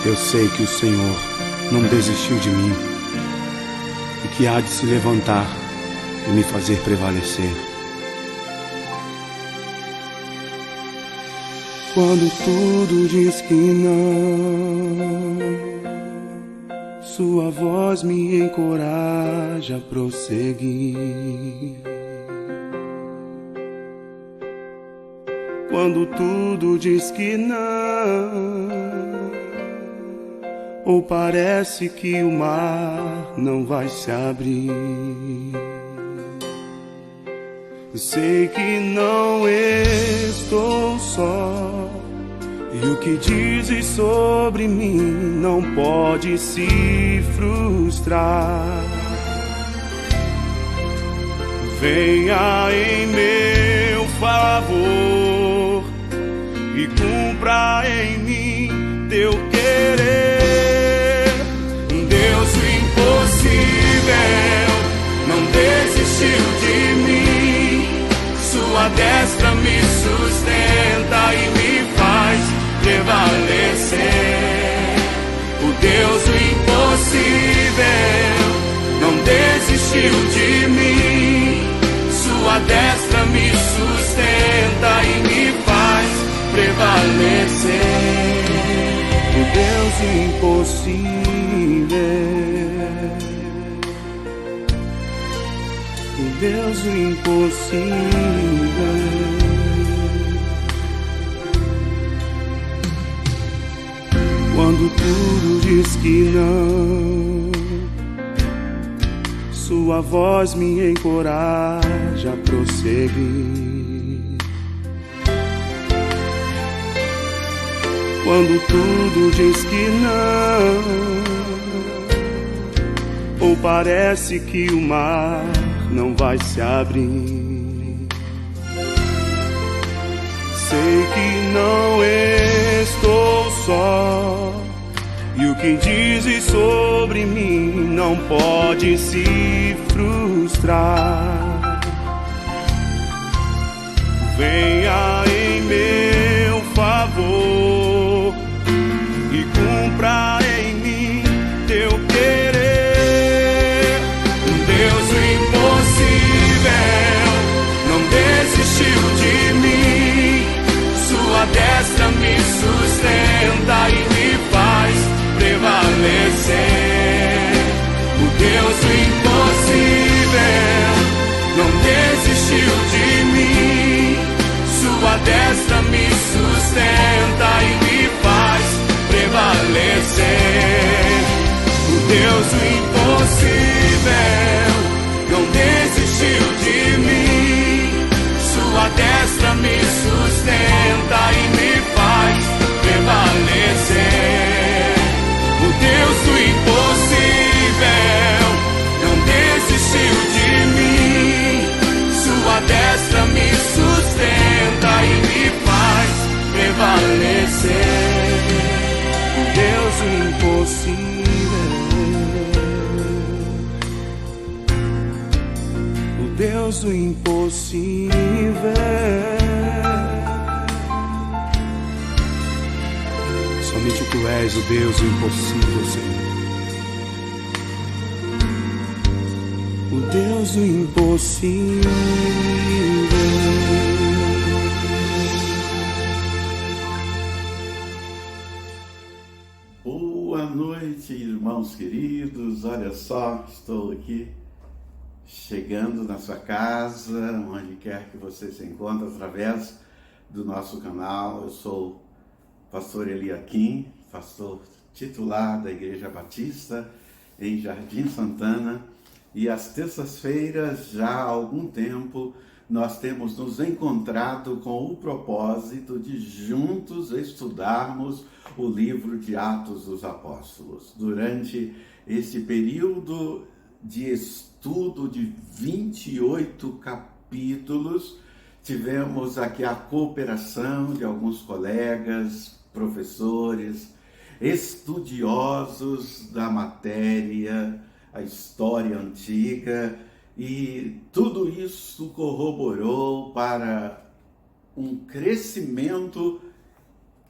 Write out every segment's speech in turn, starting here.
Eu sei que o Senhor não desistiu de mim e que há de se levantar e me fazer prevalecer. Quando tudo diz que não, sua voz me encoraja a prosseguir. Quando tudo diz que não, ou parece que o mar não vai se abrir, sei que não estou só, e o que dizes sobre mim não pode se frustrar. Venha em meu favor e cumpra em mim teu querer. Deus do impossível não desistiu de mim. Sua destra me sustenta e me faz prevalecer. O Deus do impossível não desistiu de mim. Sua destra me sustenta e me faz prevalecer. O Deus do impossível, o Deus do impossível. Quando tudo diz que não, sua voz me encoraja a prosseguir. Quando tudo diz que não, ou parece que o mar não vai se abrir, sei que não estou só, e o que dizes sobre mim não pode se frustrar. Venha em meu favor e cumpra em mim teu querer. Deus do impossível não desistiu de mim. Sua destra me sustenta e me faz prevalecer. O Deus do impossível não desistiu de mim. Sua destra me sustenta e me faz prevalecer. O Deus do impossível não desistiu de mim. Sua destra me sustenta e me faz prevalecer. O Deus do impossível não desistiu de mim. Sua destra me sustenta e me faz prevalecer. O Deus do impossível, o Deus do impossível. Somente tu és o Deus do impossível, Senhor. O Deus do impossível. Boa noite, irmãos queridos. Olha só, estou aqui chegando na sua casa, onde quer que você se encontre, através do nosso canal. Eu sou o pastor Eliakim, pastor titular da Igreja Batista em Jardim Santana, e às terças-feiras, já há algum tempo, nós temos nos encontrado com o propósito de juntos estudarmos o livro de Atos dos Apóstolos. Durante esse período de estudo de 28 capítulos, tivemos aqui a cooperação de alguns colegas, professores, estudiosos da matéria, a história antiga, e tudo isso corroborou para um crescimento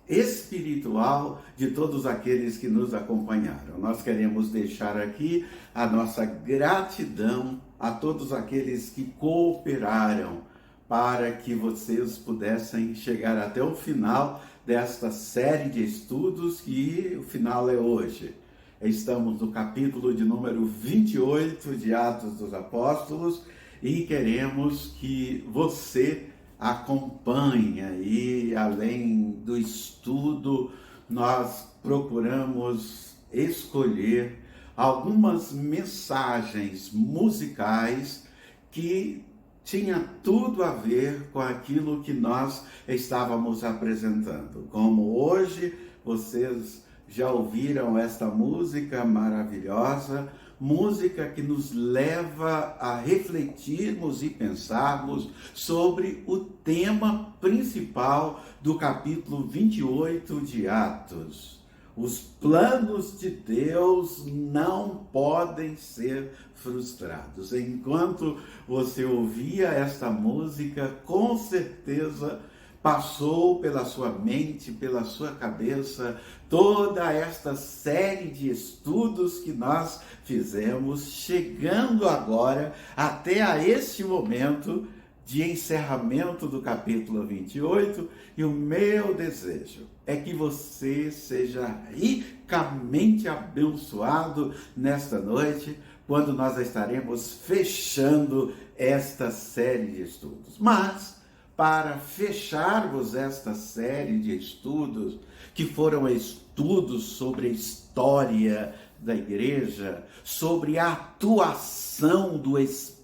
espiritual de todos aqueles que nos acompanharam. Nós queremos deixar aqui a nossa gratidão a todos aqueles que cooperaram para que vocês pudessem chegar até o final desta série de estudos, que o final é hoje. Estamos no capítulo de número 28 de Atos dos Apóstolos e queremos que você acompanhe aí. Além do estudo, nós procuramos escolher algumas mensagens musicais que tinha tudo a ver com aquilo que nós estávamos apresentando. Como hoje vocês já ouviram esta música maravilhosa, música que nos leva a refletirmos e pensarmos sobre o tema principal do capítulo 28 de Atos. Os planos de Deus não podem ser frustrados. Enquanto você ouvia esta música, com certeza passou pela sua mente, pela sua cabeça, toda esta série de estudos que nós fizemos, chegando agora até a este momento de encerramento do capítulo 28, e o meu desejo é que você seja ricamente abençoado nesta noite, quando nós estaremos fechando esta série de estudos. Mas, para fecharmos esta série de estudos, que foram estudos sobre a história da igreja, sobre a atuação do Espírito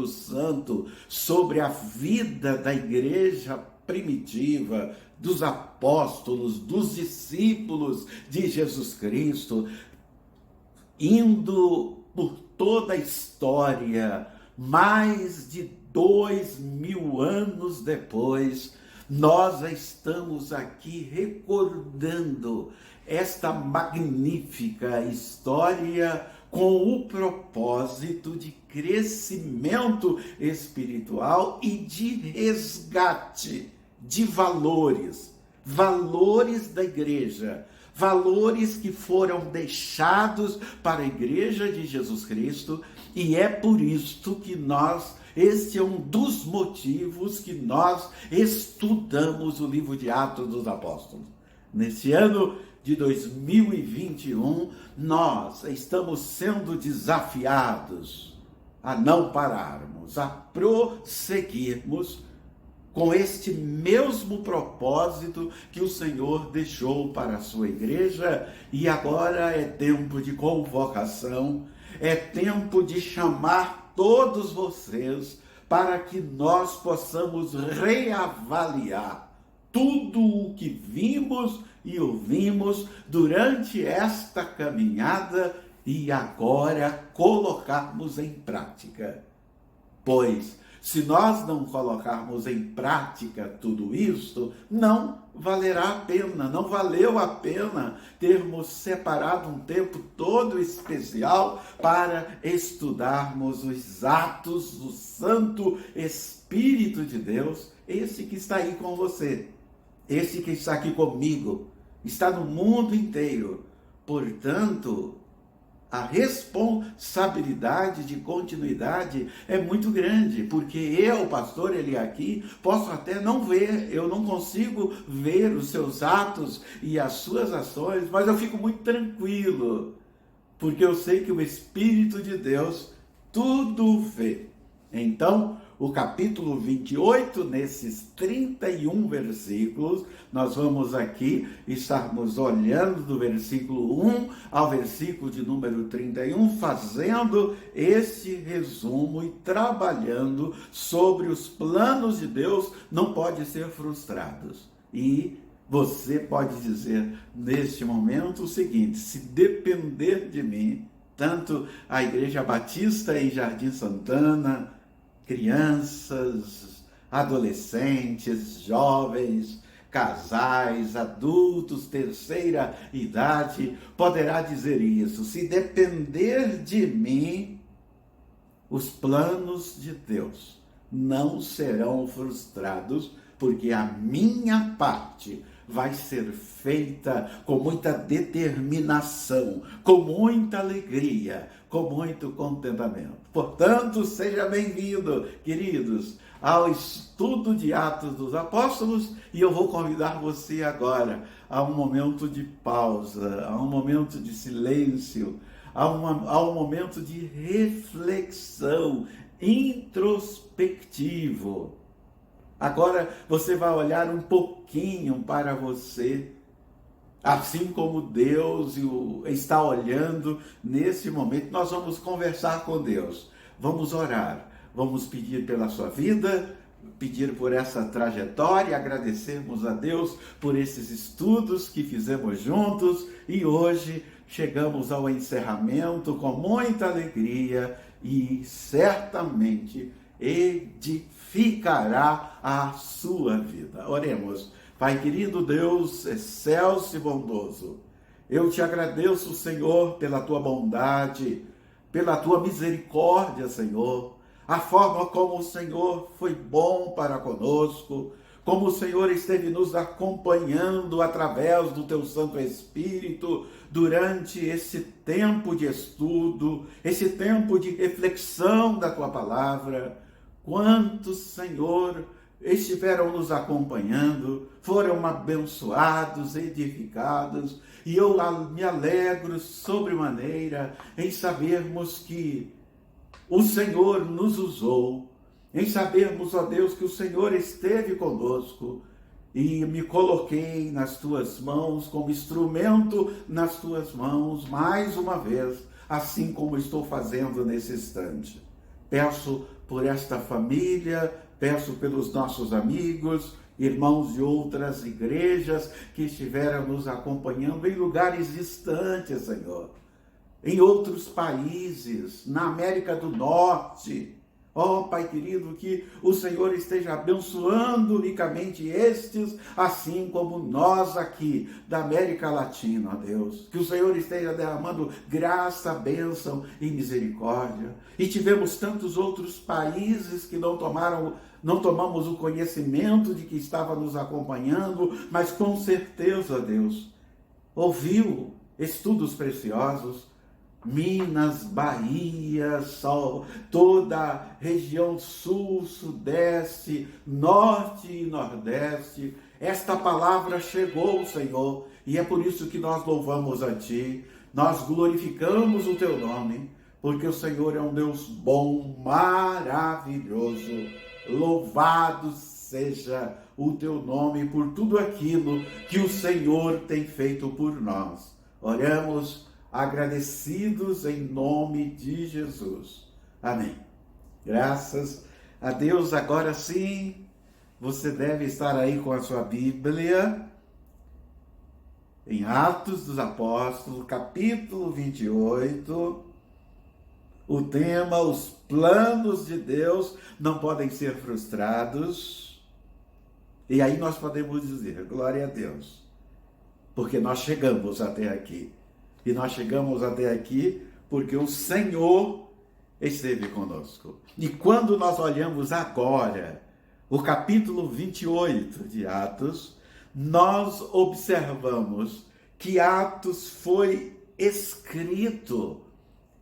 Santo sobre a vida da igreja primitiva, dos apóstolos, dos discípulos de Jesus Cristo, indo por toda a história, mais de 2000 anos depois, nós estamos aqui recordando esta magnífica história com o propósito de crescimento espiritual e de resgate de valores da igreja, valores que foram deixados para a igreja de Jesus Cristo, e é por isto que este é um dos motivos que nós estudamos o livro de Atos dos Apóstolos. Nesse ano de 2021, nós estamos sendo desafiados a não pararmos, a prosseguirmos com este mesmo propósito que o Senhor deixou para a sua igreja. E agora é tempo de convocação, é tempo de chamar todos vocês para que nós possamos reavaliar tudo o que vimos e ouvimos durante esta caminhada e agora colocarmos em prática. Pois, se nós não colocarmos em prática tudo isto, não valerá a pena, não valeu a pena termos separado um tempo todo especial para estudarmos os atos do Santo Espírito de Deus, esse que está aí com você, esse que está aqui comigo, está no mundo inteiro. Portanto, a responsabilidade de continuidade é muito grande, porque eu, pastor Eliaqui, posso até não ver, eu não consigo ver os seus atos e as suas ações, mas eu fico muito tranquilo, porque eu sei que o Espírito de Deus tudo vê. Então, o capítulo 28, nesses 31 versículos, nós vamos aqui estarmos olhando do versículo 1 ao versículo de número 31, fazendo esse resumo e trabalhando sobre os planos de Deus não podem ser frustrados. E você pode dizer neste momento o seguinte: se depender de mim, tanto a Igreja Batista em Jardim Santana, crianças, adolescentes, jovens, casais, adultos, terceira idade, poderá dizer isso: se depender de mim, os planos de Deus não serão frustrados, porque a minha parte vai ser feita com muita determinação, com muita alegria, com muito contentamento. Portanto, seja bem-vindo, queridos, ao estudo de Atos dos Apóstolos, e eu vou convidar você agora a um momento de pausa, a um momento de silêncio, a um momento de reflexão, introspectivo. Agora você vai olhar um pouquinho para você, assim como Deus está olhando nesse momento. Nós vamos conversar com Deus, vamos orar, vamos pedir pela sua vida, pedir por essa trajetória, agradecermos a Deus por esses estudos que fizemos juntos, e hoje chegamos ao encerramento com muita alegria e certamente edificará a sua vida. Oremos. Pai querido Deus, excelso e bondoso, eu te agradeço, Senhor, pela tua bondade, pela tua misericórdia, Senhor, a forma como o Senhor foi bom para conosco, como o Senhor esteve nos acompanhando através do teu Santo Espírito durante esse tempo de estudo, esse tempo de reflexão da tua palavra. Quantos, Senhor, estiveram nos acompanhando, foram abençoados, edificados, e eu me alegro sobremaneira em sabermos que o Senhor nos usou, em sabermos, ó Deus, que o Senhor esteve conosco, e me coloquei nas tuas mãos, como instrumento nas tuas mãos, mais uma vez, assim como estou fazendo nesse instante. Peço por esta família, peço pelos nossos amigos, irmãos de outras igrejas que estiveram nos acompanhando em lugares distantes, Senhor, em outros países, na América do Norte. Ó Pai querido, que o Senhor esteja abençoando ricamente estes, assim como nós aqui da América Latina, ó Deus. Que o Senhor esteja derramando graça, bênção e misericórdia. E tivemos tantos outros países que não tomamos o conhecimento de que estava nos acompanhando, mas com certeza, Deus, ouviu estudos preciosos. Minas, Bahia, toda a região sul, sudeste, norte e nordeste. Esta palavra chegou, Senhor, e é por isso que nós louvamos a Ti, nós glorificamos o Teu nome, porque o Senhor é um Deus bom, maravilhoso. Louvado seja o Teu nome por tudo aquilo que o Senhor tem feito por nós. Oramos agradecidos em nome de Jesus. Amém. Graças a Deus. Agora sim, você deve estar aí com a sua Bíblia em Atos dos Apóstolos, capítulo 28. O tema, os planos de Deus não podem ser frustrados. E aí nós podemos dizer, glória a Deus, porque nós chegamos até aqui. E nós chegamos até aqui porque o Senhor esteve conosco. E quando nós olhamos agora o capítulo 28 de Atos, nós observamos que Atos foi escrito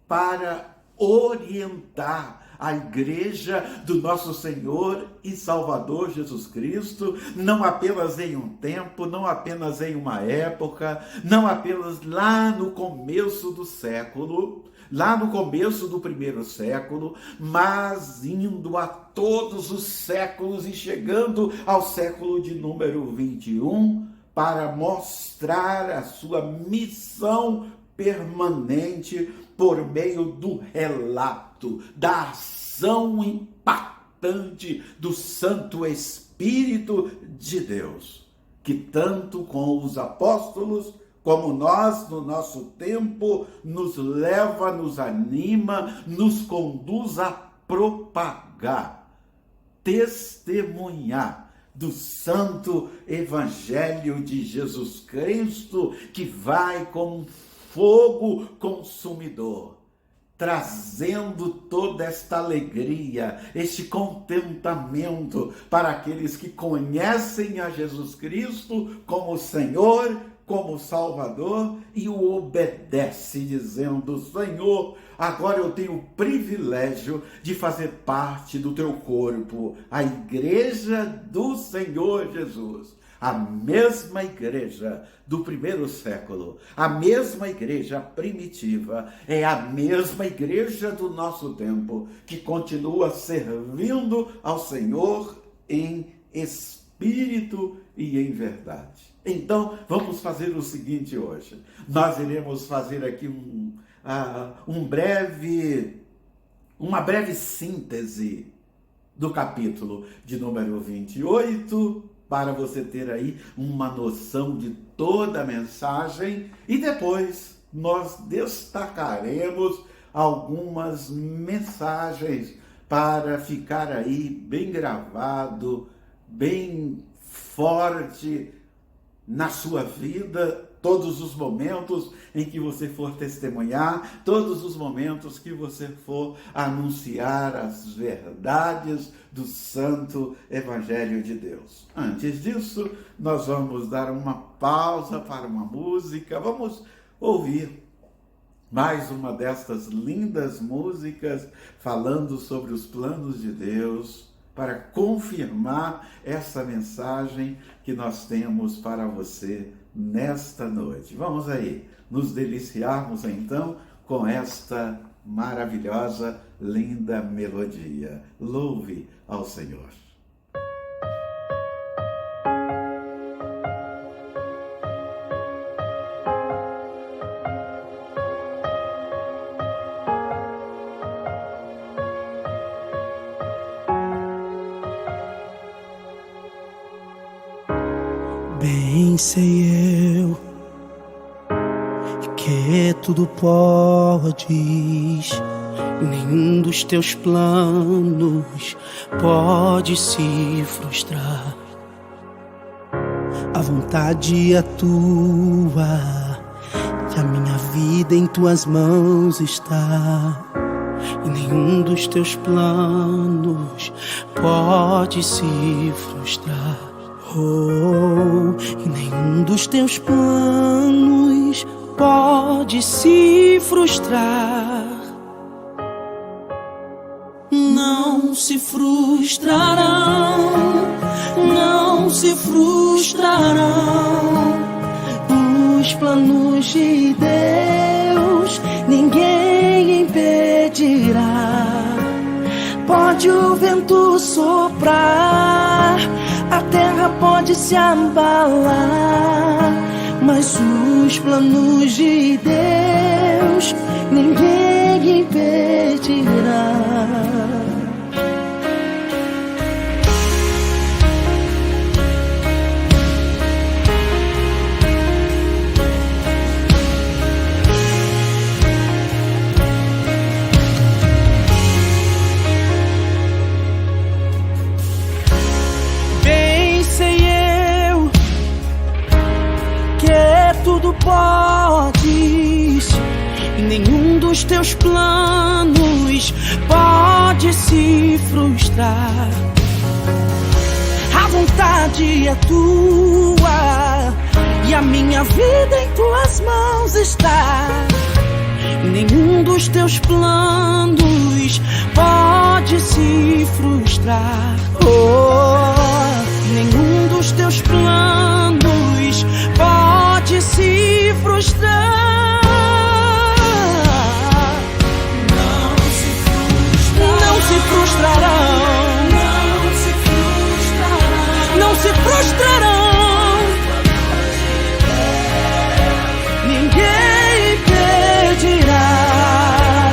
para orientar a igreja do nosso Senhor e Salvador Jesus Cristo, não apenas em um tempo, não apenas em uma época, não apenas lá no começo do século, lá no começo do primeiro século, mas indo a todos os séculos e chegando ao século de número 21, para mostrar a sua missão permanente por meio do relato, da ação impactante do Santo Espírito de Deus, que tanto com os apóstolos como nós, no nosso tempo, nos leva, nos anima, nos conduz a propagar, testemunhar do Santo Evangelho de Jesus Cristo, que vai como um fogo consumidor, trazendo toda esta alegria, este contentamento para aqueles que conhecem a Jesus Cristo como Senhor, como Salvador, e o obedece, dizendo: Senhor, agora eu tenho o privilégio de fazer parte do teu corpo, a igreja do Senhor Jesus. A mesma igreja do primeiro século, a mesma igreja primitiva, é a mesma igreja do nosso tempo, que continua servindo ao Senhor em espírito e em verdade. Então, vamos fazer o seguinte hoje. Nós iremos fazer aqui uma breve síntese do capítulo de número 28, para você ter aí uma noção de toda a mensagem, e depois nós destacaremos algumas mensagens para ficar aí bem gravado, bem forte na sua vida, todos os momentos em que você for testemunhar, todos os momentos que você for anunciar as verdades do Santo Evangelho de Deus. Antes disso, nós vamos dar uma pausa para uma música, vamos ouvir mais uma destas lindas músicas falando sobre os planos de Deus, para confirmar essa mensagem que nós temos para você nesta noite. Vamos aí, nos deliciarmos então com esta maravilhosa, linda melodia. Louve ao Senhor. Bem sei eu que tudo podes, nenhum dos teus planos pode se frustrar. A vontade é tua e a minha vida em tuas mãos está, e nenhum dos teus planos pode se frustrar. Oh, e nenhum dos teus planos pode se frustrar. Não se frustrarão, não se frustrarão os planos de Deus, ninguém impedirá. Pode o vento soprar, a terra pode se abalar, mas os planos de Deus ninguém impedirá. Tudo podes, e nenhum dos teus planos pode se frustrar. A vontade é tua e a minha vida em tuas mãos está, e nenhum dos teus planos pode se frustrar. Oh, nenhum dos teus planos pode se frustrar. Não se frustrarão, não se frustrarão. Ninguém impedirá.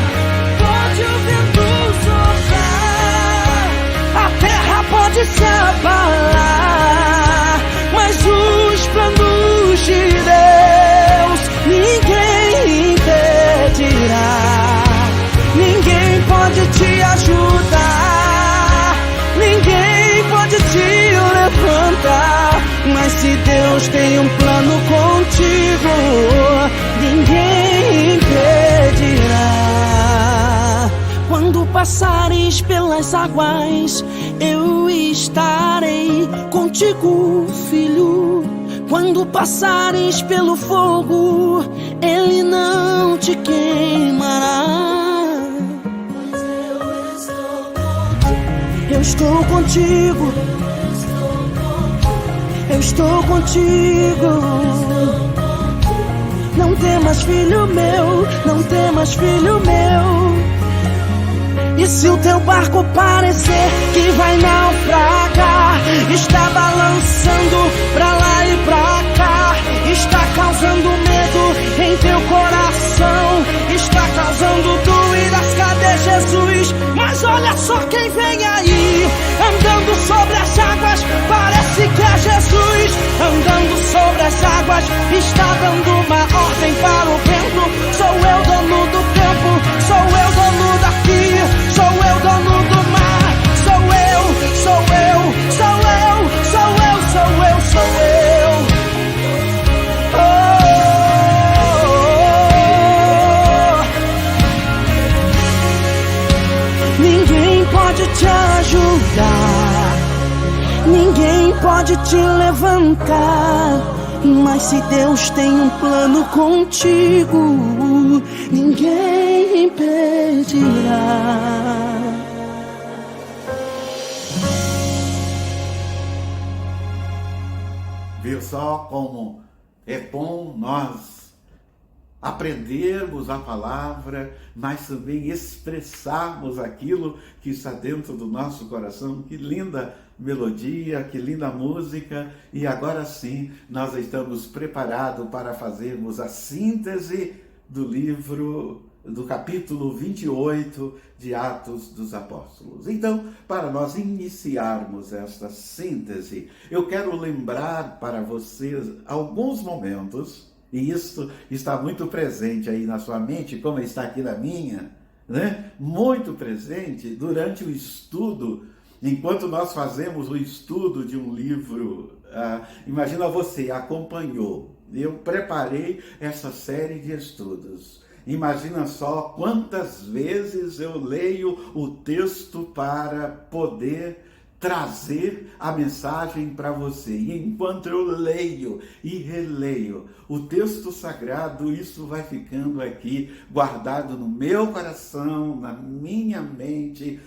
Pode o vento soprar, a terra pode se abalar, mas os planos de Deus ninguém impedirá. Ninguém pode te ajudar, ninguém pode te levantar, mas se Deus tem um plano contigo, ninguém impedirá. passares pelas águas, eu estarei contigo, filho. Quando passares pelo fogo, ele não te queimará. Eu estou contigo. Eu estou contigo. Não temas, filho meu, não temas, filho meu. E se o teu barco parecer que vai naufragar, está balançando pra lá e pra cá, está causando medo em teu coração, está causando dúvidas, cadê Jesus? Mas olha só quem vem aí, andando sobre as águas, parece que é Jesus. Andando sobre as águas, está dando uma ordem para o vento. Sou eu dono do campo, sou eu dono daqui, sou eu dono do mar, sou eu, sou eu, sou eu, sou eu, sou eu, sou eu. Oh, oh, oh. Ninguém pode te ajudar, ninguém pode te levantar, mas se Deus tem um plano contigo, ninguém impedirá. Viu só como é bom nós aprendermos a palavra, mas também expressarmos aquilo que está dentro do nosso coração. Que linda melodia, que linda música. E agora sim, nós estamos preparados para fazermos a síntese do livro, do capítulo 28 de Atos dos Apóstolos. Então, para nós iniciarmos esta síntese, eu quero lembrar para vocês alguns momentos, e isso está muito presente aí na sua mente, como está aqui na minha, né? Muito presente durante o estudo, enquanto nós fazemos o estudo de um livro. Imagina, você acompanhou, eu preparei essa série de estudos. Imagina só quantas vezes eu leio o texto para poder trazer a mensagem para você. E enquanto eu leio e releio o texto sagrado, isso vai ficando aqui guardado no meu coração, na minha mente,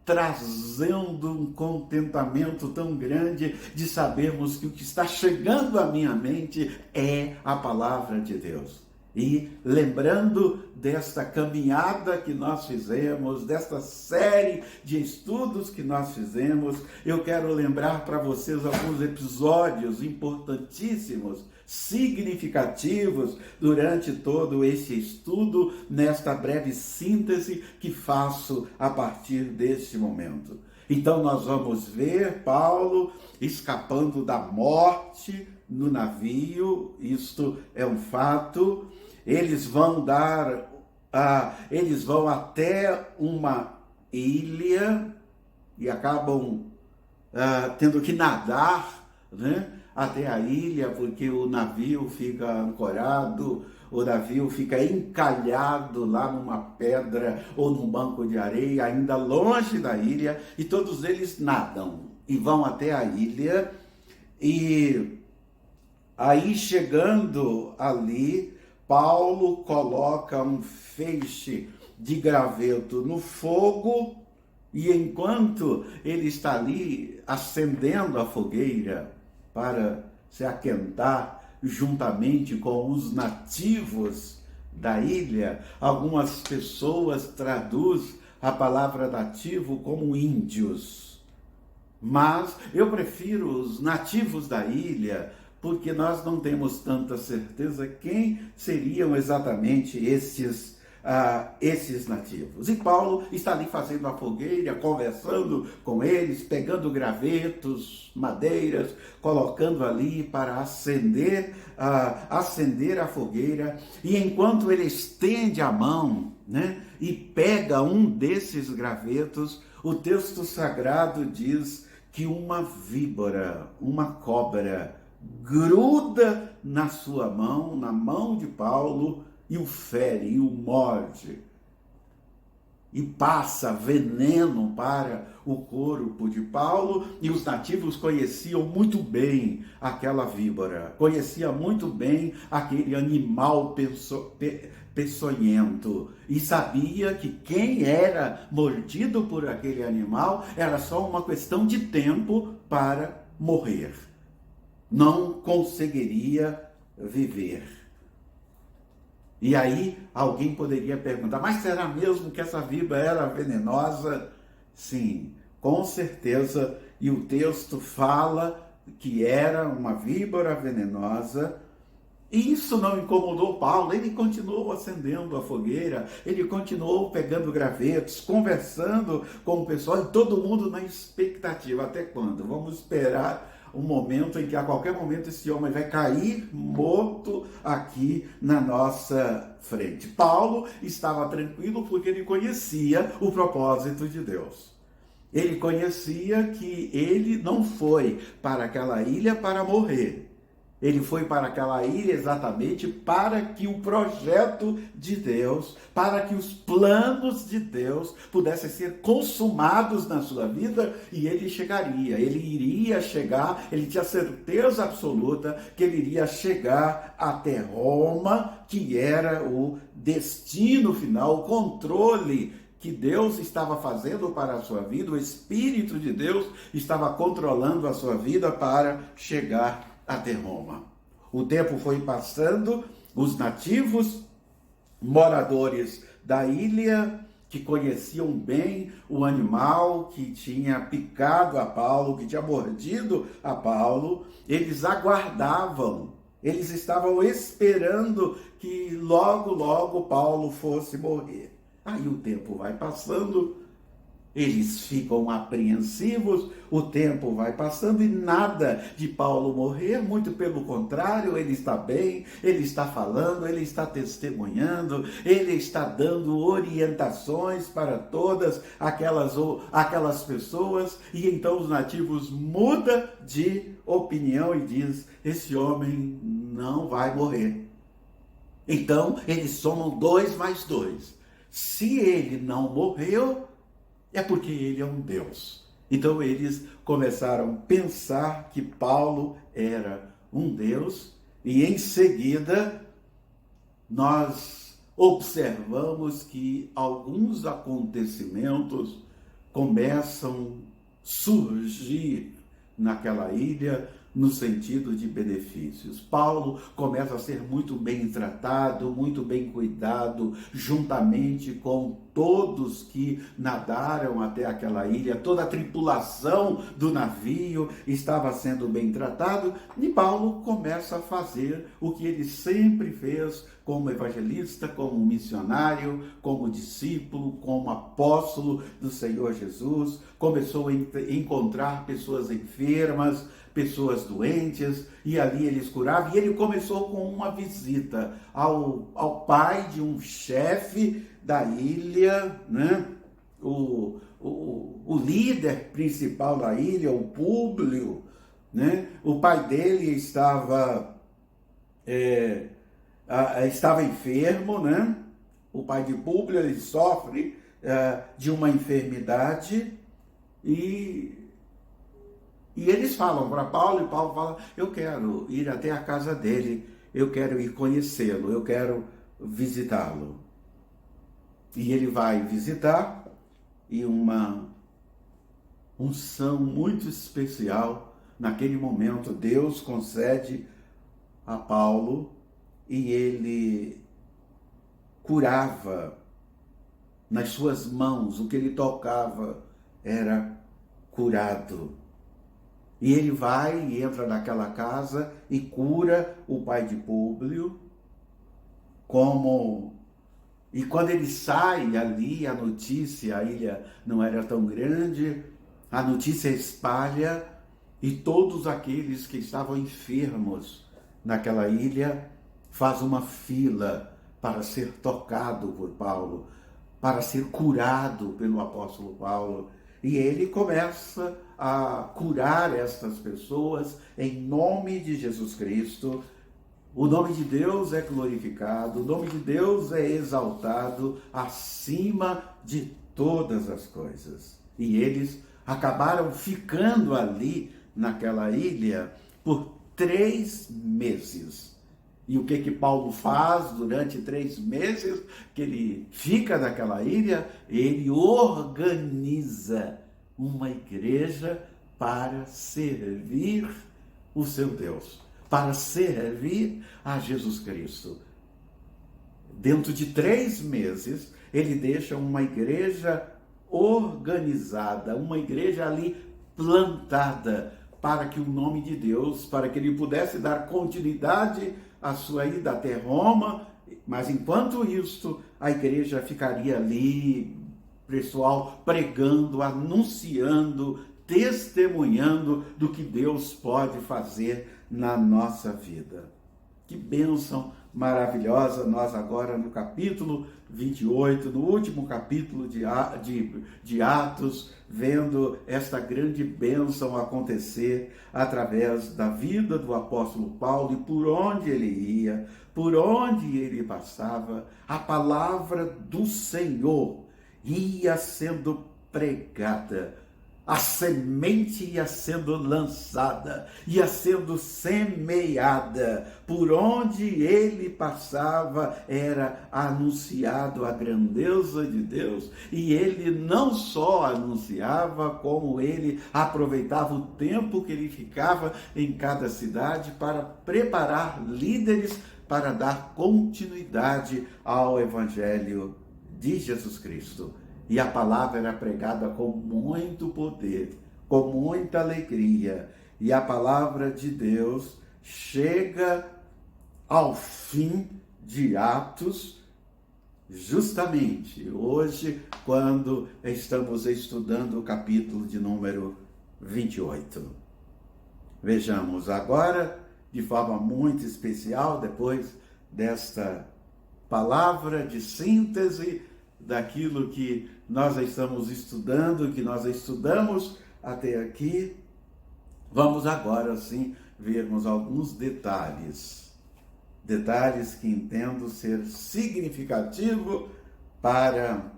trazendo um contentamento tão grande de sabermos que o que está chegando à minha mente é a palavra de Deus. E lembrando desta caminhada que nós fizemos, desta série de estudos que nós fizemos, eu quero lembrar para vocês alguns episódios importantíssimos, significativos durante todo esse estudo, nesta breve síntese que faço a partir deste momento. Então nós vamos ver Paulo escapando da morte no navio, isto é um fato. Eles vão até uma ilha e acabam tendo que nadar, né, até a ilha, porque o navio fica ancorado, o navio fica encalhado lá numa pedra ou num banco de areia, ainda longe da ilha, e todos eles nadam e vão até a ilha. E aí, chegando ali, Paulo coloca um feixe de graveto no fogo, e enquanto ele está ali acendendo a fogueira para se aquentar juntamente com os nativos da ilha, algumas pessoas traduzem a palavra nativo como índios, mas eu prefiro os nativos da ilha, porque nós não temos tanta certeza quem seriam exatamente esses nativos. E Paulo está ali fazendo a fogueira, conversando com eles, pegando gravetos, madeiras, colocando ali para acender a fogueira. E enquanto ele estende a mão, né, e pega um desses gravetos, o texto sagrado diz que uma víbora, uma cobra, gruda na sua mão, na mão de Paulo, e o fere, e o morde. e passa veneno para o corpo de Paulo, e os nativos conheciam muito bem aquela víbora, conhecia muito bem aquele animal peçonhento, e sabia que quem era mordido por aquele animal era só uma questão de tempo para morrer. Não conseguiria viver. E aí alguém poderia perguntar, mas será mesmo que essa víbora era venenosa? Sim, com certeza, e o texto fala que era uma víbora venenosa, e isso não incomodou Paulo. Ele continuou acendendo a fogueira, ele continuou pegando gravetos, conversando com o pessoal, e todo mundo na expectativa. Até quando? Vamos esperar um momento em que a qualquer momento esse homem vai cair morto aqui na nossa frente. Paulo estava tranquilo porque ele conhecia o propósito de Deus. Ele conhecia que ele não foi para aquela ilha para morrer. Ele foi para aquela ilha exatamente para que o projeto de Deus, para que os planos de Deus pudessem ser consumados na sua vida, e ele chegaria, ele iria chegar, ele tinha certeza absoluta que ele iria chegar até Roma, que era o destino final, o controle que Deus estava fazendo para a sua vida, o Espírito de Deus estava controlando a sua vida para chegar até Roma. O tempo foi passando, os nativos, moradores da ilha, que conheciam bem o animal que tinha picado a Paulo, que tinha mordido a Paulo, eles aguardavam, eles estavam esperando que logo Paulo fosse morrer. Aí o tempo vai passando, eles ficam apreensivos, o tempo vai passando e nada de Paulo morrer, muito pelo contrário, ele está bem, ele está falando, ele está testemunhando, ele está dando orientações para todas aquelas pessoas, e então os nativos mudam de opinião e diz: esse homem não vai morrer. Então eles somam 2 mais 2. Se ele não morreu, é porque ele é um Deus. Então eles começaram a pensar que Paulo era um Deus, e em seguida nós observamos que alguns acontecimentos começam a surgir naquela ilha no sentido de benefícios. Paulo começa a ser muito bem tratado, muito bem cuidado, juntamente com todos que nadaram até aquela ilha, toda a tripulação do navio estava sendo bem tratado, e Paulo começa a fazer o que ele sempre fez como evangelista, como missionário, como discípulo, como apóstolo do Senhor Jesus. Começou a encontrar pessoas enfermas, pessoas doentes, e ali eles curavam. E ele começou com uma visita ao pai de um chefe da ilha, né? O líder principal da ilha, o Públio, né? O pai dele estava enfermo, né? O pai de Públio, ele sofre de uma enfermidade, e eles falam para Paulo, e Paulo fala: eu quero ir até a casa dele, eu quero ir conhecê-lo, eu quero visitá-lo. E ele vai visitar, e uma unção muito especial, naquele momento, Deus concede a Paulo, e ele curava nas suas mãos, o que ele tocava era curado. E ele vai e entra naquela casa e cura o pai de Públio. E quando ele sai ali, a notícia, a ilha não era tão grande, a notícia espalha, e todos aqueles que estavam enfermos naquela ilha fazem uma fila para ser tocado por Paulo, para ser curado pelo apóstolo Paulo. E ele começa a curar estas pessoas em nome de Jesus Cristo. O nome de Deus é glorificado, o nome de Deus é exaltado acima de todas as coisas. E eles acabaram ficando ali naquela ilha por 3 meses. E o que Paulo faz durante 3 meses que ele fica naquela ilha? Ele organiza uma igreja para servir o seu Deus, para servir a Jesus Cristo. Dentro de 3 meses, ele deixa uma igreja organizada, uma igreja ali plantada, para que o nome de Deus, para que ele pudesse dar continuidade à sua ida até Roma, mas enquanto isto, a igreja ficaria ali, pessoal, pregando, anunciando, testemunhando do que Deus pode fazer na nossa vida. Que bênção maravilhosa! Nós agora no capítulo 28, no último capítulo de Atos, vendo esta grande bênção acontecer através da vida do apóstolo Paulo e por onde ele ia, por onde ele passava, a palavra do Senhor ia sendo pregada. A semente ia sendo lançada, ia sendo semeada. Por onde ele passava, era anunciado a grandeza de Deus. E ele não só anunciava, como ele aproveitava o tempo que ele ficava em cada cidade para preparar líderes para dar continuidade ao Evangelho de Jesus Cristo. E a palavra era pregada com muito poder, com muita alegria. E a palavra de Deus chega ao fim de Atos, justamente hoje, quando estamos estudando o capítulo de número 28. Vejamos agora, de forma muito especial, depois desta palavra de síntese, daquilo que nós estamos estudando, que nós estudamos até aqui, vamos agora sim vermos alguns detalhes que entendo ser significativo para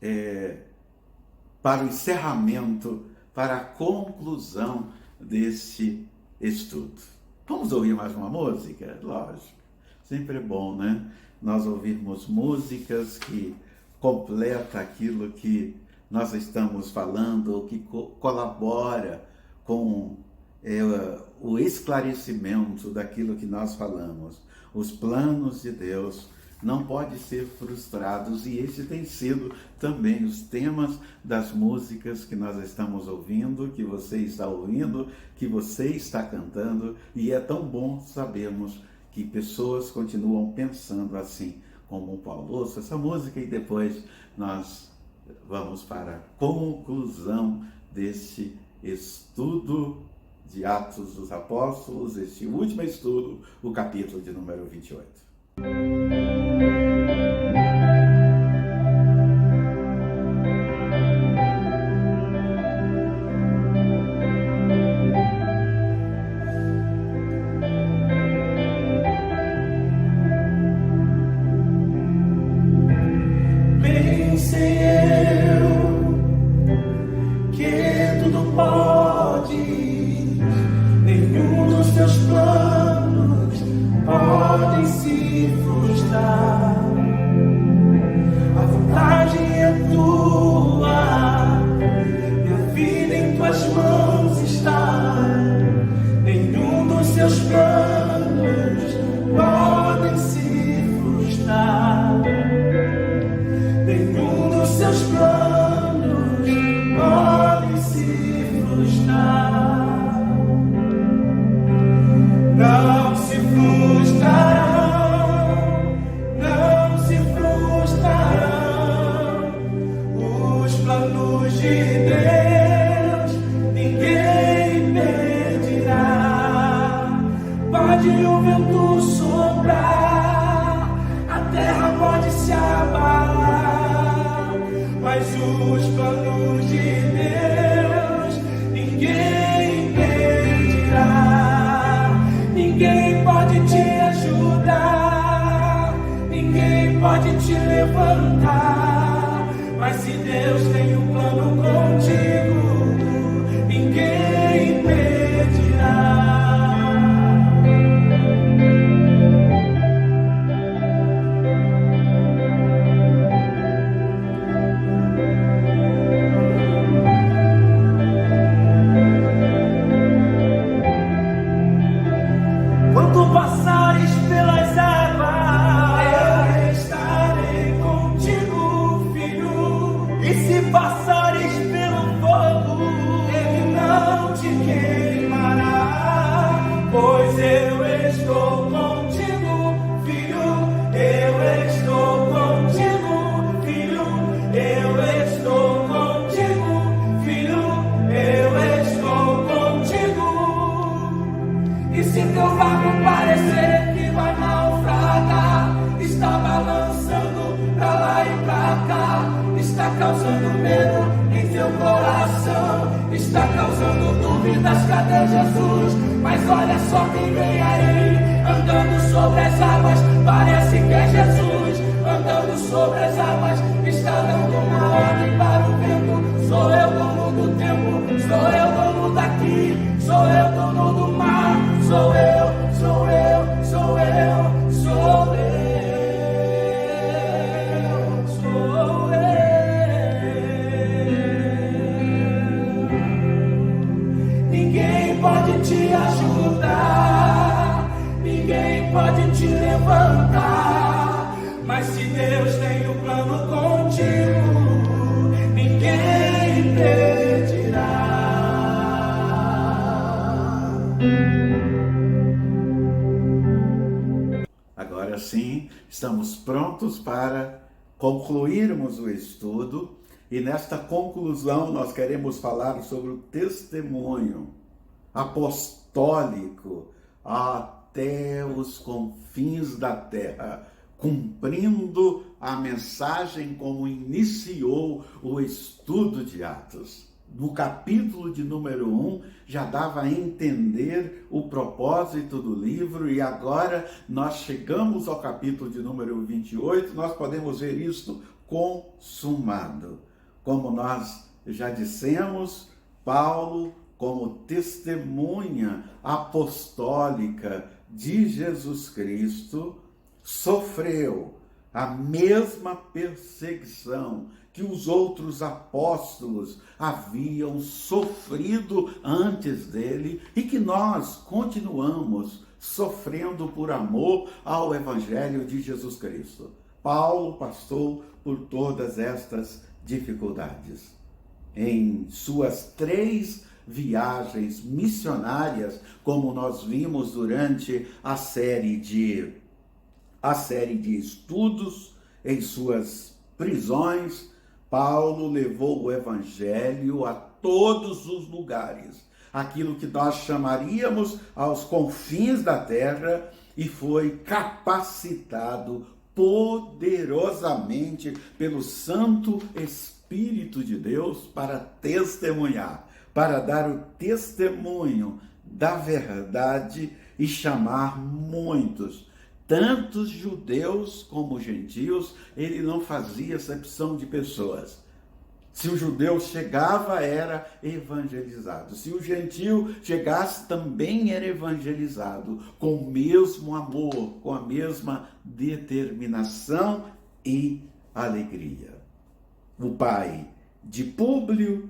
o encerramento, para a conclusão desse estudo. Vamos ouvir mais uma música? Lógico, sempre é bom, né? Nós ouvirmos músicas que completa aquilo que nós estamos falando, ou que colabora com o esclarecimento daquilo que nós falamos. Os planos de Deus não podem ser frustrados, e esse tem sido também os temas das músicas que nós estamos ouvindo, que você está ouvindo, que você está cantando, e é tão bom sabermos que pessoas continuam pensando assim, como o Paulo. Ouça essa música e depois nós vamos para a conclusão deste estudo de Atos dos Apóstolos, este último estudo, o capítulo de número 28. Pode te levantar, mas pois eu estou contigo, filho, eu estou contigo, filho, eu estou contigo, filho, eu estou contigo. E se teu barco parecer que vai naufragar, está balançando pra lá e pra cá, está causando medo em teu coração, está causando dúvidas, cadê Jesus? Mas olha só quem vem aí, andando sobre as águas, parece que é Jesus, andando sobre as águas, está dando uma ordem para o vento. Sou eu dono do tempo, sou eu dono daqui, sou eu dono do mar, sou eu, sou eu, sou eu, sou eu. Pode te ajudar, ninguém pode te levantar, mas se Deus tem um plano contigo, ninguém impedirá. Agora sim, estamos prontos para concluirmos o estudo, e nesta conclusão nós queremos falar sobre o testemunho apostólico até os confins da terra, cumprindo a mensagem como iniciou o estudo de Atos. No capítulo de número 1, já dava a entender o propósito do livro, e agora nós chegamos ao capítulo de número 28, nós podemos ver isto consumado. Como nós já dissemos, Paulo, como testemunha apostólica de Jesus Cristo, sofreu a mesma perseguição que os outros apóstolos haviam sofrido antes dele e que nós continuamos sofrendo por amor ao Evangelho de Jesus Cristo. Paulo passou por todas estas dificuldades. Em suas 3 viagens missionárias, como nós vimos durante a série de estudos, em suas prisões, Paulo levou o evangelho a todos os lugares, aquilo que nós chamaríamos aos confins da terra, e foi capacitado poderosamente pelo Santo Espírito de Deus para testemunhar, para dar o testemunho da verdade e chamar muitos, tantos judeus como gentios. Ele não fazia acepção de pessoas. Se o judeu chegava, era evangelizado. Se o gentio chegasse, também era evangelizado, com o mesmo amor, com a mesma determinação e alegria. O pai de Públio,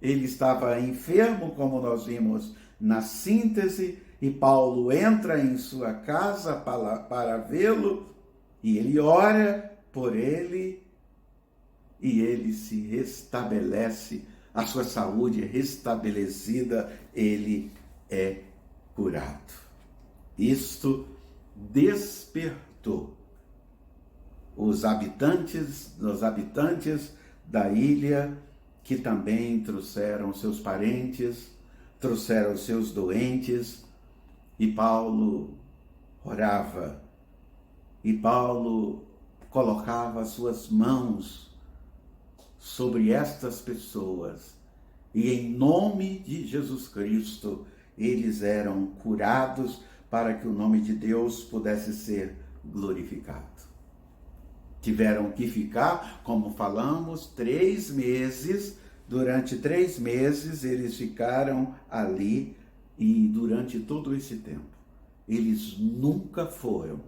ele estava enfermo, como nós vimos na síntese, e Paulo entra em sua casa para vê-lo, e ele ora por ele, e ele se restabelece, a sua saúde é restabelecida, ele é curado. Isto despertou os habitantes da ilha, que também trouxeram seus parentes, trouxeram seus doentes, e Paulo orava, e Paulo colocava suas mãos sobre estas pessoas, e em nome de Jesus Cristo, eles eram curados para que o nome de Deus pudesse ser glorificado. Tiveram que ficar, como falamos, 3 meses. Durante 3 meses eles ficaram ali, e durante todo esse tempo eles nunca foram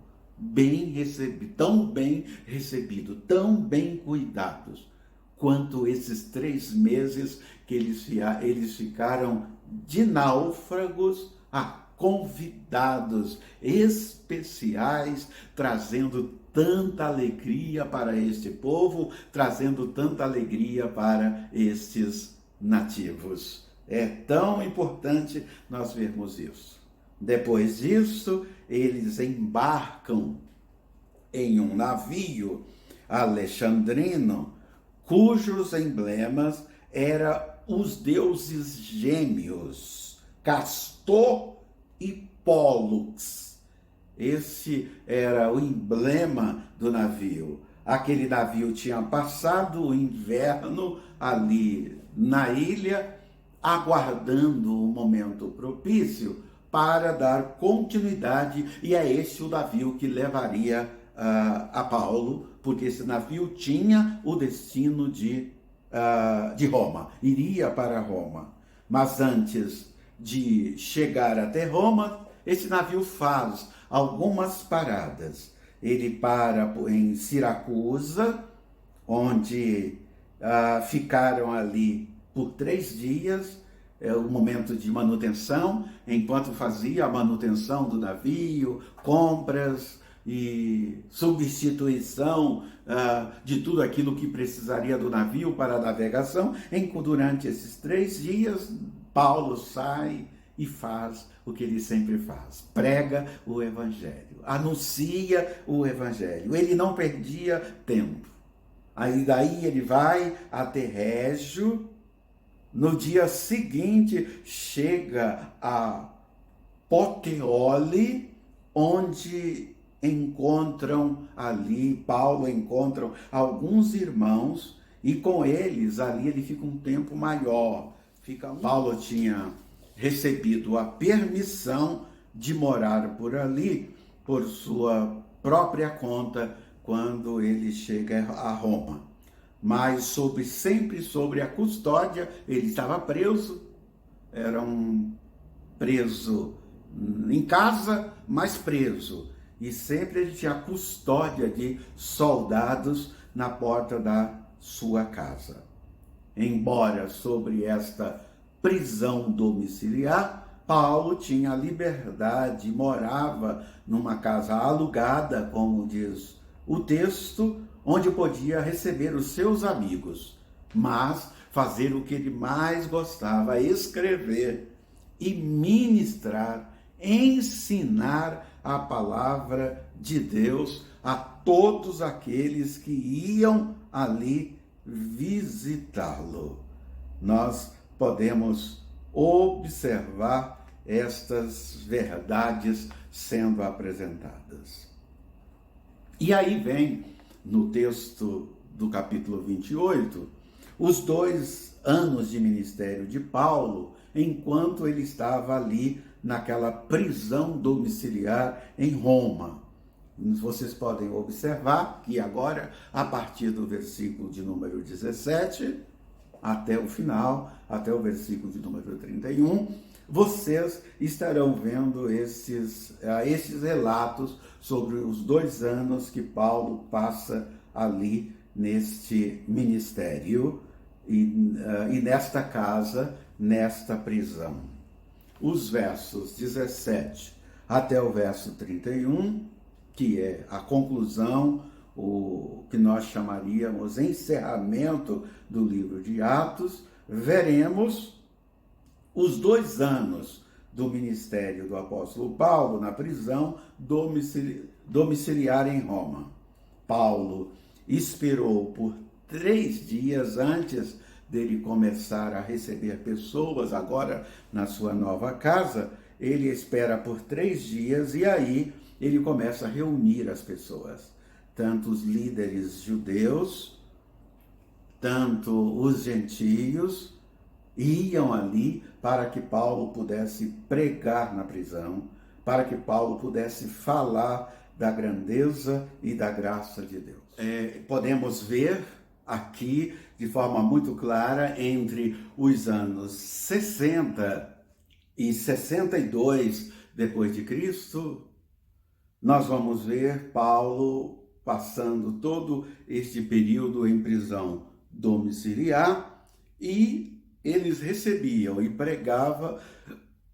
tão bem recebidos, tão bem cuidados, quanto esses 3 meses que eles ficaram de náufragos a convidados especiais, trazendo tanta alegria para este povo, trazendo tanta alegria para estes nativos. É tão importante nós vermos isso. Depois disso, eles embarcam em um navio alexandrino, cujos emblemas eram os deuses gêmeos, Castor e Pólux. Esse era o emblema do navio. Aquele navio tinha passado o inverno ali na ilha, aguardando o momento propício para dar continuidade, e é esse o navio que levaria a Paulo, porque esse navio tinha o destino de Roma, iria para Roma. Mas antes de chegar até Roma, esse navio faz algumas paradas. Ele para em Siracusa, onde ficaram ali por 3 dias, o momento de manutenção, enquanto fazia a manutenção do navio, compras e substituição de tudo aquilo que precisaria do navio para a navegação. Durante esses 3 dias, Paulo sai e faz o que ele sempre faz: prega o evangelho, anuncia o evangelho. Ele não perdia tempo. Aí daí ele vai até Régio. No dia seguinte chega a Puteoli, onde Paulo encontra alguns irmãos, e com eles ali ele fica um tempo maior. Paulo tinha recebido a permissão de morar por ali por sua própria conta quando ele chega a Roma. Mas sempre sobre a custódia. Ele estava preso, era um preso em casa, mas preso. E sempre ele tinha a custódia de soldados na porta da sua casa. Embora sobre esta prisão domiciliar, Paulo tinha liberdade, morava numa casa alugada, como diz o texto, onde podia receber os seus amigos, mas fazer o que ele mais gostava: escrever e ministrar, ensinar a palavra de Deus a todos aqueles que iam ali visitá-lo. Nós podemos observar estas verdades sendo apresentadas. E aí vem, no texto do capítulo 28, os 2 anos de ministério de Paulo, enquanto ele estava ali naquela prisão domiciliar em Roma. Vocês podem observar que agora, a partir do versículo de número 17, até o final, até o versículo de número 31, vocês estarão vendo esses relatos sobre os 2 anos que Paulo passa ali neste ministério e nesta casa, nesta prisão. Os versos 17 até o verso 31, que é a conclusão, o que nós chamaríamos encerramento do livro de Atos, veremos os 2 anos do ministério do apóstolo Paulo na prisão domiciliar em Roma. Paulo esperou por 3 dias antes dele começar a receber pessoas agora na sua nova casa. Ele espera por 3 dias e aí ele começa a reunir as pessoas, tanto os líderes judeus, tanto os gentios, iam ali para que Paulo pudesse pregar na prisão, para que Paulo pudesse falar da grandeza e da graça de Deus. Podemos ver aqui de forma muito clara, entre os anos 60 e 62 depois de Cristo, nós vamos ver Paulo passando todo este período em prisão domiciliar, e eles recebiam e pregavam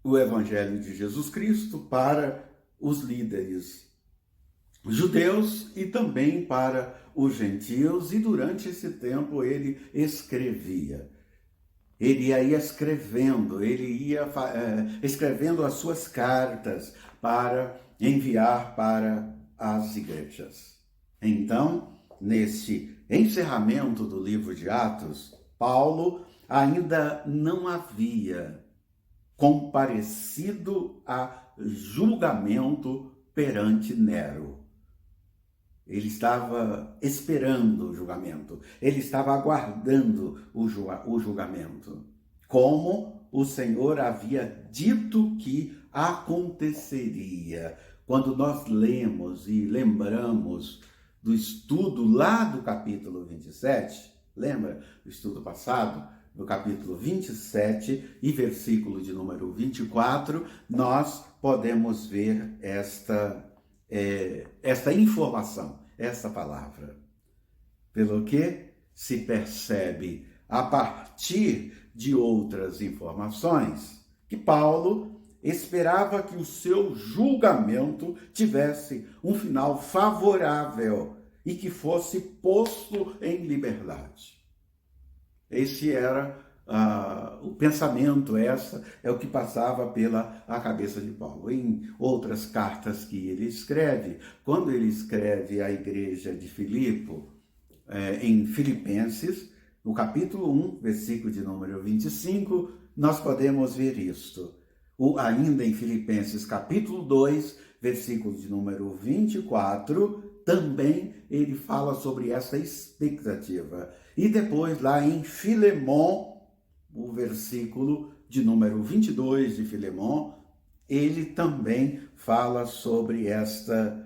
o Evangelho de Jesus Cristo para os líderes judeus e também para os gentios, e durante esse tempo ele escrevia. ele ia escrevendo, escrevendo as suas cartas para enviar para as igrejas. Então, nesse encerramento do livro de Atos, Paulo ainda não havia comparecido a julgamento perante Nero. Ele estava esperando o julgamento, ele estava aguardando o julgamento, como o Senhor havia dito que aconteceria. Quando nós lemos e lembramos do estudo lá do capítulo 27, lembra do estudo passado? No capítulo 27 e versículo de número 24, nós podemos ver esta informação, esta palavra. Pelo que se percebe a partir de outras informações que Paulo esperava que o seu julgamento tivesse um final favorável e que fosse posto em liberdade. Esse era o pensamento, essa é o que passava pela a cabeça de Paulo. Em outras cartas que ele escreve, quando ele escreve à igreja de Filipe, em Filipenses, no capítulo 1, versículo de número 25, nós podemos ver isto. Ainda em Filipenses, capítulo 2, versículo de número 24, também ele fala sobre essa expectativa. E depois, lá em Filemon, o versículo de número 22 de Filemon, ele também fala sobre esta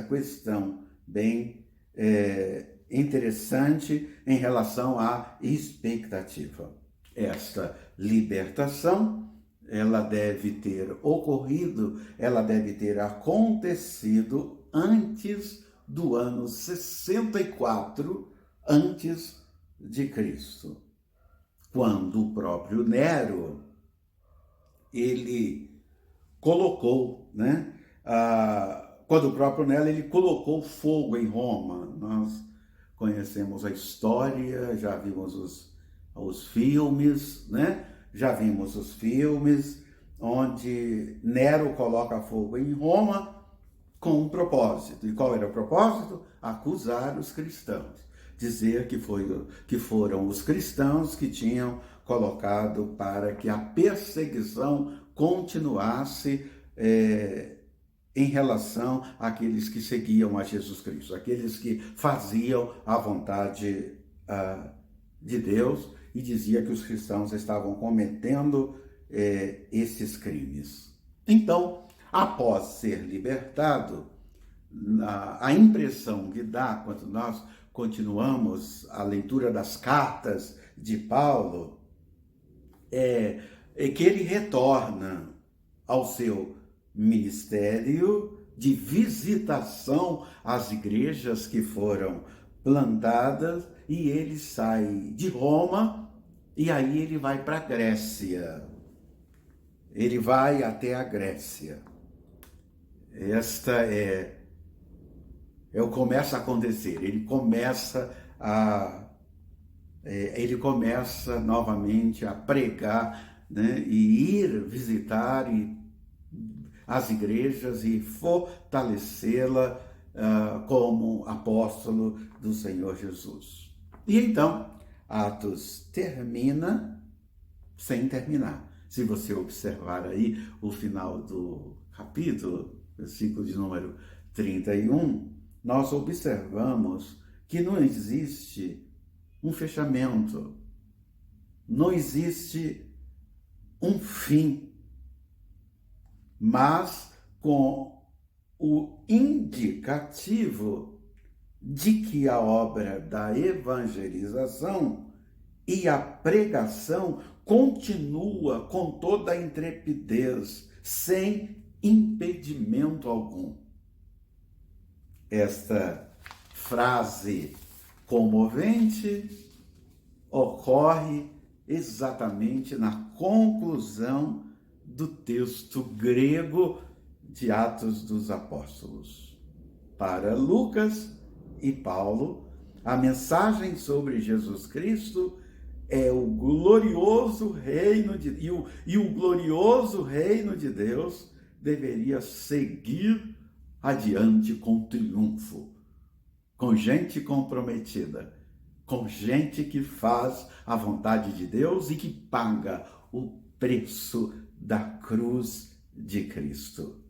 questão bem interessante em relação à expectativa. Esta libertação, ela deve ter ocorrido, ela deve ter acontecido antes do ano 64 antes de Cristo, quando o próprio Nero, ele colocou, quando o próprio Nero, ele colocou fogo em Roma. Nós conhecemos a história, já vimos os filmes, Já vimos os filmes onde Nero coloca fogo em Roma com um propósito. E qual era o propósito? Acusar os cristãos. Dizer que foram os cristãos que tinham colocado para que a perseguição continuasse em relação àqueles que seguiam a Jesus Cristo, aqueles que faziam a vontade de Deus, e dizia que os cristãos estavam cometendo esses crimes. Então, após ser libertado, a impressão que dá quando nós continuamos a leitura das cartas de Paulo é que ele retorna ao seu ministério de visitação às igrejas que foram plantadas, e ele sai de Roma e aí ele vai para a Grécia. Ele vai até a Grécia. Esta começa a acontecer. Ele começa novamente a pregar, e ir visitar as igrejas e fortalecê-la como apóstolo do Senhor Jesus. E então, Atos termina sem terminar. Se você observar aí o final do capítulo, versículo de número 31, nós observamos que não existe um fechamento, não existe um fim, mas com o indicativo de que a obra da evangelização e a pregação continua com toda a intrepidez, sem impedimento algum. Esta frase comovente ocorre exatamente na conclusão do texto grego de Atos dos Apóstolos. Para Lucas e Paulo, a mensagem sobre Jesus Cristo é o glorioso reino e o glorioso reino de Deus deveria seguir adiante com triunfo, com gente comprometida, com gente que faz a vontade de Deus e que paga o preço da cruz de Cristo.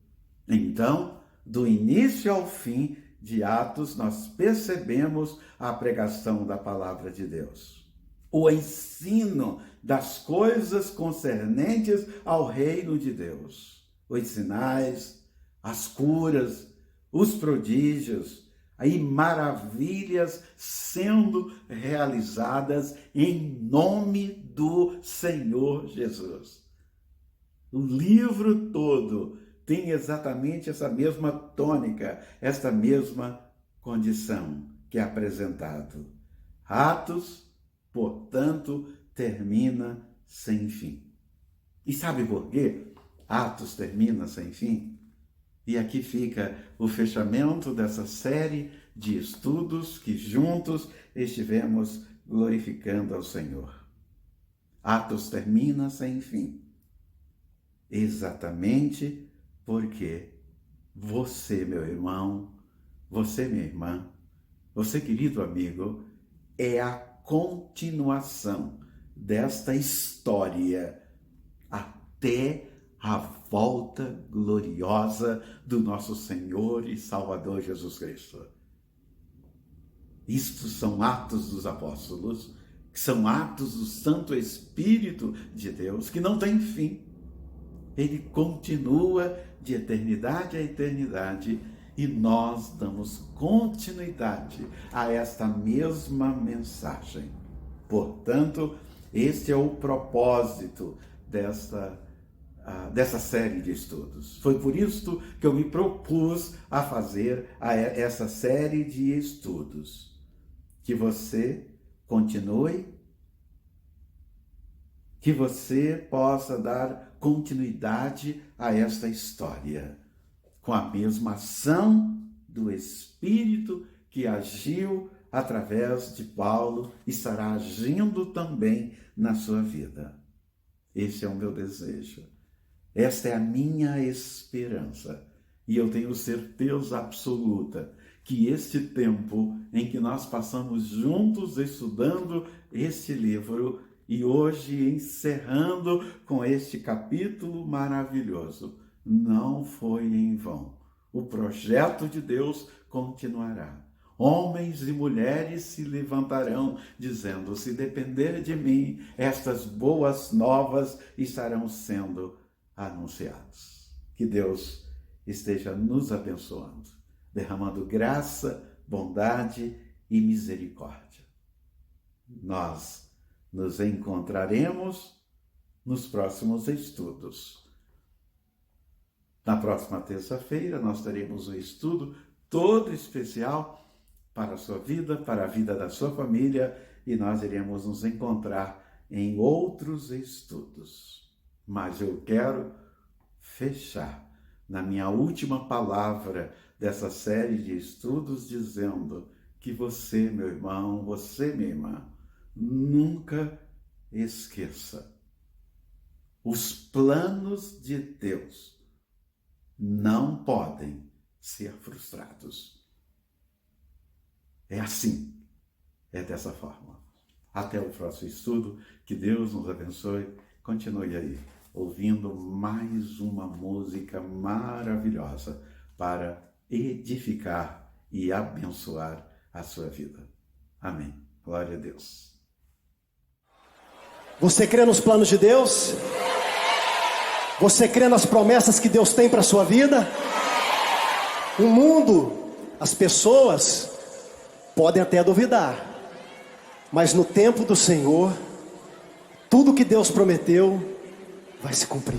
Então, do início ao fim de Atos, nós percebemos a pregação da palavra de Deus, o ensino das coisas concernentes ao reino de Deus, os sinais, as curas, os prodígios, aí maravilhas sendo realizadas em nome do Senhor Jesus. O livro todo tem exatamente essa mesma tônica, esta mesma condição que é apresentado. Atos, portanto, termina sem fim. E sabe por quê? Atos termina sem fim? E aqui fica o fechamento dessa série de estudos que juntos estivemos glorificando ao Senhor. Atos termina sem fim. Exatamente porque você, meu irmão, você, minha irmã, você, querido amigo, é a continuação desta história até a volta gloriosa do nosso Senhor e Salvador Jesus Cristo. Isto são atos dos apóstolos, que são atos do Santo Espírito de Deus, que não tem fim. Ele continua de eternidade a eternidade e nós damos continuidade a esta mesma mensagem. Portanto, este é o propósito dessa série de estudos. Foi por isso que eu me propus a fazer essa série de estudos. Que você continue, que você possa dar continuidade a esta história, com a mesma ação do Espírito que agiu através de Paulo, estará agindo também na sua vida. Esse é o meu desejo. Esta é a minha esperança. E eu tenho certeza absoluta que este tempo em que nós passamos juntos estudando este livro e hoje encerrando com este capítulo maravilhoso, não foi em vão. O projeto de Deus continuará. Homens e mulheres se levantarão, dizendo: se depender de mim, estas boas novas estarão sendo anunciadas. Que Deus esteja nos abençoando, derramando graça, bondade e misericórdia. Nós nos encontraremos nos próximos estudos. Na próxima terça-feira, nós teremos um estudo todo especial para a sua vida, para a vida da sua família, e nós iremos nos encontrar em outros estudos. Mas eu quero fechar na minha última palavra dessa série de estudos dizendo que você, meu irmão, você, minha irmã, nunca esqueça: os planos de Deus não podem ser frustrados. É assim, é dessa forma. Até o próximo estudo, que Deus nos abençoe. Continue aí, ouvindo mais uma música maravilhosa para edificar e abençoar a sua vida. Amém. Glória a Deus. Você crê nos planos de Deus? Você crê nas promessas que Deus tem para a sua vida? O mundo, as pessoas podem até duvidar, mas no tempo do Senhor, tudo que Deus prometeu vai se cumprir.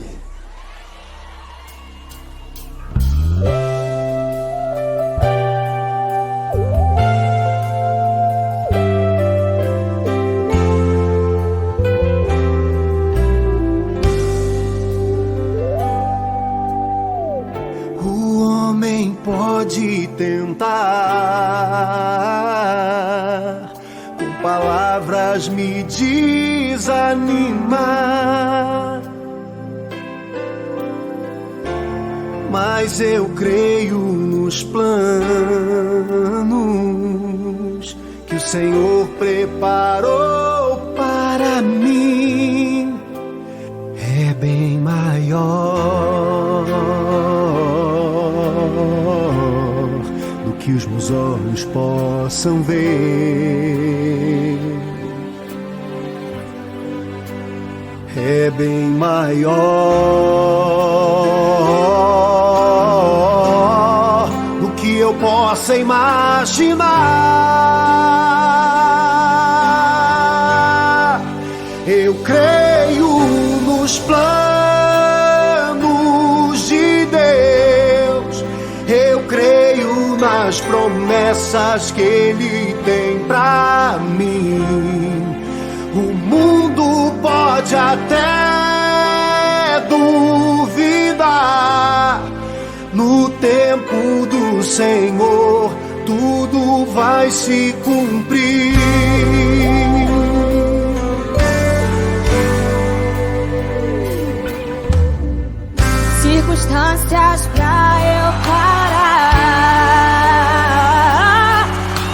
O homem pode tentar com palavras faz me desanimar. Mas eu creio nos planos que o Senhor preparou para mim. É bem maior do que os meus olhos possam ver. É bem maior do que eu possa imaginar. Eu creio nos planos de Deus, eu creio nas promessas que Ele tem pra mim. O mundo pode até duvidar, no tempo do Senhor tudo vai se cumprir. Circunstâncias pra eu parar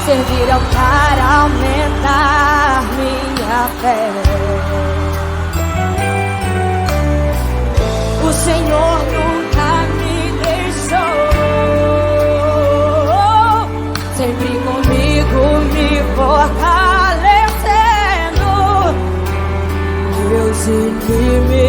servirão para aumentar minha fé. O Senhor nunca me deixou, sempre comigo me fortalecendo. Meus inimigos